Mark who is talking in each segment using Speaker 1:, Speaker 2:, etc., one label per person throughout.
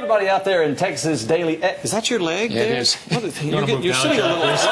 Speaker 1: everybody out there in Texas Daily. Is that your leg?
Speaker 2: Yeah,
Speaker 1: there?
Speaker 2: it is.
Speaker 1: You're sitting a little close.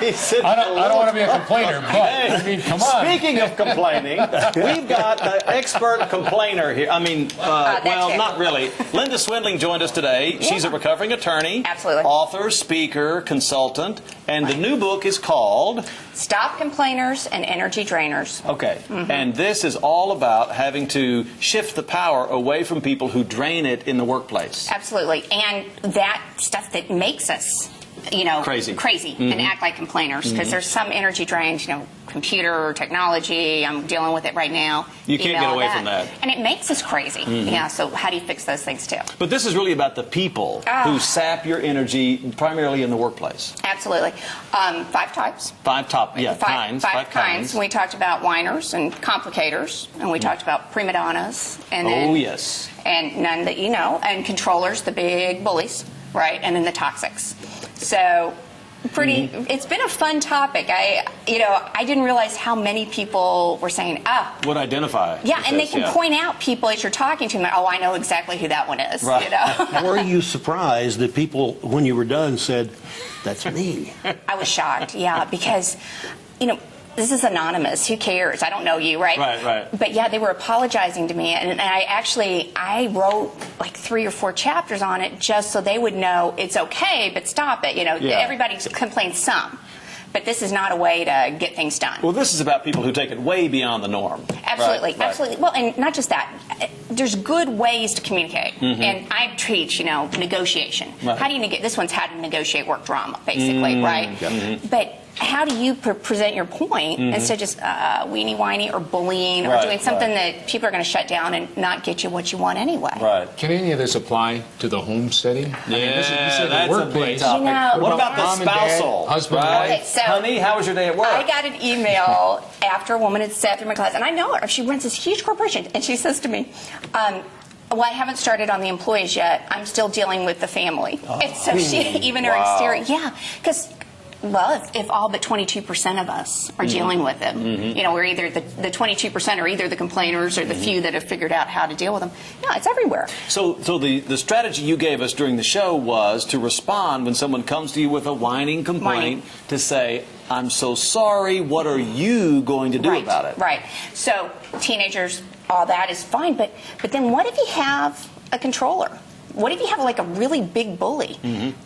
Speaker 1: He's sitting
Speaker 2: I don't want to be a complainer, but I mean, come on.
Speaker 1: Speaking of complaining, we've got an expert complainer here. I mean, well, not really. Linda Swindling joined us today. She's a recovering attorney,
Speaker 3: absolutely,
Speaker 1: author, speaker, consultant, and the new book is called
Speaker 3: Stop Complainers and Energy Drainers.
Speaker 1: Okay, and this is all about having to shift the power away from people who drain it in the workplace.
Speaker 3: Absolutely, and that stuff that makes us, you know, crazy and act like complainers, because there's some energy drains, you know, computer technology, I'm dealing with it right now.
Speaker 1: You can't get away from that.
Speaker 3: And it makes us crazy. Yeah, so how do you fix those things too?
Speaker 1: But this is really about the people who sap your energy primarily in the workplace.
Speaker 3: Absolutely. 5 types.
Speaker 1: Five kinds.
Speaker 3: We talked about whiners and complicators, and we talked about prima donnas. And then,
Speaker 1: yes.
Speaker 3: And none that you know, and controllers, the big bullies, right? And then the toxics. So it's been a fun topic. I didn't realize how many people were saying,
Speaker 1: would identify.
Speaker 3: Yeah, and they can point out people as you're talking to them. Oh, I know exactly who that one is.
Speaker 1: Right.
Speaker 3: You know?
Speaker 4: Were you surprised that people, when you were done, said, "That's me"?
Speaker 3: I was shocked. Yeah, because, you know, this is anonymous. Who cares? I don't know you, right?
Speaker 1: Right.
Speaker 3: But yeah, they were apologizing to me, and I wrote like 3 or 4 chapters on it just so they would know it's okay, but stop it. You know, everybody complains some, but this is not a way to get things done.
Speaker 1: Well, this is about people who take it way beyond the norm.
Speaker 3: Absolutely, absolutely. Well, and not just that. There's good ways to communicate, and I teach, you know, negotiation. How do you negotiate? This one's how to negotiate work drama, basically, right? But how do you present your point instead of just weenie whiny or bullying or doing something that people are going to shut down and not get you what you want anyway?
Speaker 1: Right.
Speaker 2: Can any of this apply to the home setting?
Speaker 1: Yeah,
Speaker 2: I mean, this is
Speaker 1: that's
Speaker 2: the workplace.
Speaker 1: a big topic.
Speaker 3: You know,
Speaker 1: what about the spousal?
Speaker 2: Husband,
Speaker 1: right?
Speaker 2: wife?
Speaker 3: Okay, so
Speaker 1: honey, how was your day at work?
Speaker 3: I got an email after a woman had sat through my class, and I know her. She runs this huge corporation, and she says to me, well, I haven't started on the employees yet. I'm still dealing with the family. And so she, even her exterior, because, well, if all but 22% of us are dealing with it, you know, we're either the 22% are either the complainers or the few that have figured out how to deal with them. No, it's everywhere.
Speaker 1: So the strategy you gave us during the show was to respond when someone comes to you with a whining complaint to say, "I'm so sorry, what are you going to do about it?"
Speaker 3: Right. So teenagers, all that is fine, but then what if you have a controller? What if you have like a really big bully?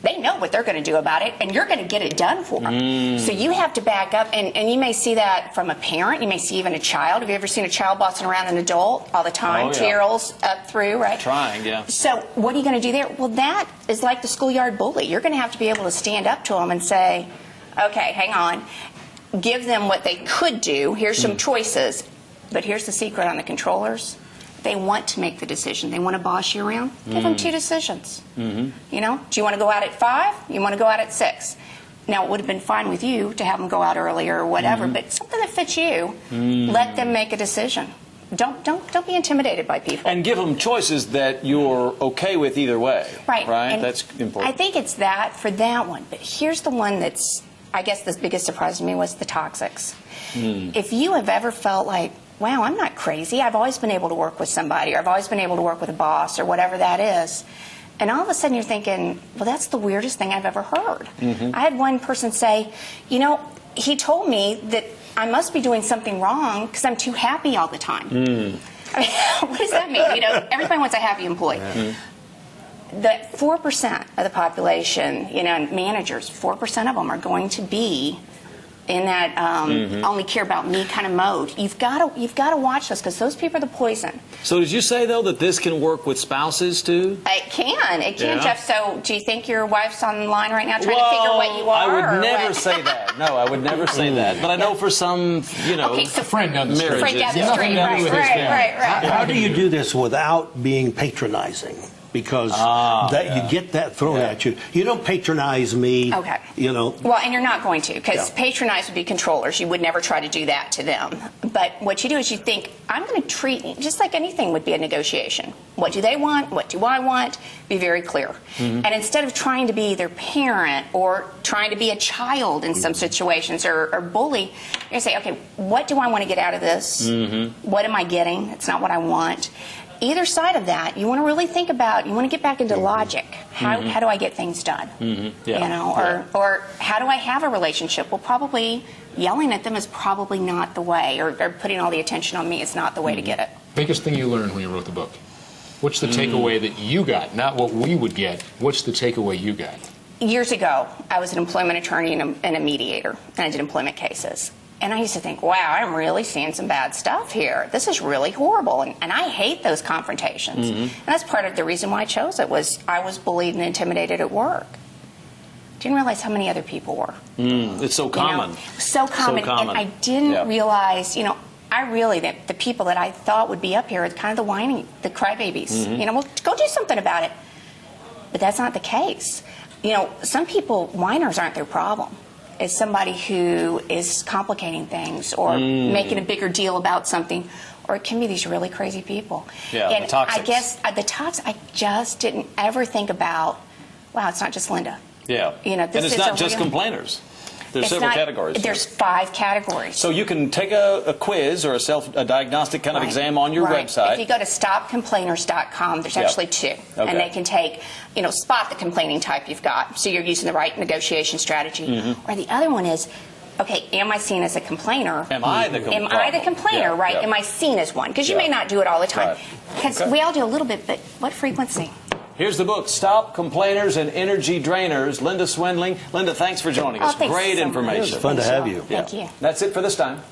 Speaker 3: They know what they're going to do about it, and you're going to get it done for them. So you have to back up, and you may see that from a parent. You may see even a child. Have you ever seen a child bossing around an adult all the time? 2-year-olds up through, right?
Speaker 1: Trying, yeah.
Speaker 3: So what are you going to do there? Well, that is like the schoolyard bully. You're going to have to be able to stand up to them and say, okay, hang on. Give them what they could do. Here's some choices. But here's the secret on the controllers. They want to make the decision. They want to boss you around. Give them 2 decisions. You know, do you want to go out at 5? You want to go out at 6? Now, it would have been fine with you to have them go out earlier or whatever, but something that fits you, let them make a decision. Don't be intimidated by people.
Speaker 1: And give them choices that you're okay with either way.
Speaker 3: Right. And
Speaker 1: that's important.
Speaker 3: I think it's that for that one. But here's the one that's, I guess the biggest surprise to me was the toxics. If you have ever felt like, wow, I'm not crazy. I've always been able to work with somebody, or I've always been able to work with a boss, or whatever that is. And all of a sudden you're thinking, well, that's the weirdest thing I've ever heard. I had one person say, you know, he told me that I must be doing something wrong because I'm too happy all the time. I mean, what does that mean? You know, everybody wants a happy employee. The 4% of the population, you know, managers, 4% of them are going to be in that only care about me kind of mode. You've got to watch this, because those people are the poison.
Speaker 1: So did you say, though, that this can work with spouses, too?
Speaker 3: It can, Jeff. So do you think your wife's on the line right now trying to figure what you are?
Speaker 1: I would never say that. No, I would never say that. But I know for some, you know,
Speaker 3: so
Speaker 2: friend down the street.
Speaker 3: Friend down the street, right.
Speaker 4: How do you do this without being patronizing? Because you get that thrown at you. You don't patronize me.
Speaker 3: Okay.
Speaker 4: You know.
Speaker 3: Well, and you're not going to, because patronize would be controllers. You would never try to do that to them. But what you do is you think, I'm going to treat, just like anything would be a negotiation. What do they want? What do I want? Be very clear. And instead of trying to be their parent or trying to be a child in some situations or bully, you're going to say, okay, what do I want to get out of this? What am I getting? It's not what I want. either side of that, you want to really think about, you want to get back into logic. How do I get things done?
Speaker 1: Yeah.
Speaker 3: You know, or how do I have a relationship? Well, probably yelling at them is probably not the way, or putting all the attention on me is not the way to get it.
Speaker 2: Biggest thing you learned when you wrote the book? What's the takeaway that you got? Not what we would get. What's the takeaway you got?
Speaker 3: Years ago, I was an employment attorney and a mediator, and I did employment cases. And I used to think, wow, I'm really seeing some bad stuff here. This is really horrible. And I hate those confrontations. And that's part of the reason why I chose it, was I was bullied and intimidated at work. Didn't realize how many other people were.
Speaker 1: It's so common.
Speaker 3: You know, so common. And I didn't realize, you know, the people that I thought would be up here are kind of the whining, the crybabies. You know, well, go do something about it. But that's not the case. You know, some people, whiners aren't their problem. It's somebody who is complicating things or making a bigger deal about something. Or it can be these really crazy people.
Speaker 1: Yeah,
Speaker 3: and
Speaker 1: the toxics.
Speaker 3: I guess the toxics, I just didn't ever think about, wow, it's not just Linda.
Speaker 1: Yeah.
Speaker 3: You know, this
Speaker 1: and it's
Speaker 3: is
Speaker 1: not
Speaker 3: a
Speaker 1: just
Speaker 3: real-
Speaker 1: complainers. There's
Speaker 3: It's
Speaker 1: several
Speaker 3: not-
Speaker 1: categories.
Speaker 3: There's 5 categories.
Speaker 1: So you can take a quiz or a diagnostic kind of exam on your website.
Speaker 3: If you go to stopcomplainers.com, there's actually 2.
Speaker 1: Okay.
Speaker 3: And they can take, you know, spot the complaining type you've got. So you're using the right negotiation strategy. Or the other one is, okay, am I seen as a complainer?
Speaker 1: Am I the
Speaker 3: Am I the complainer, right? Am I seen as one? Because you may not do it all the time.
Speaker 1: Right.
Speaker 3: Because
Speaker 1: Okay.
Speaker 3: we all do a little bit, but what frequency?
Speaker 1: Here's the book, Stop Complainers and Energy Drainers. Linda Swindling. Linda, thanks for joining us.
Speaker 3: Oh, thanks
Speaker 1: Great
Speaker 3: so much.
Speaker 1: information.
Speaker 4: It was fun to have you.
Speaker 3: Thank you.
Speaker 1: That's it for this time.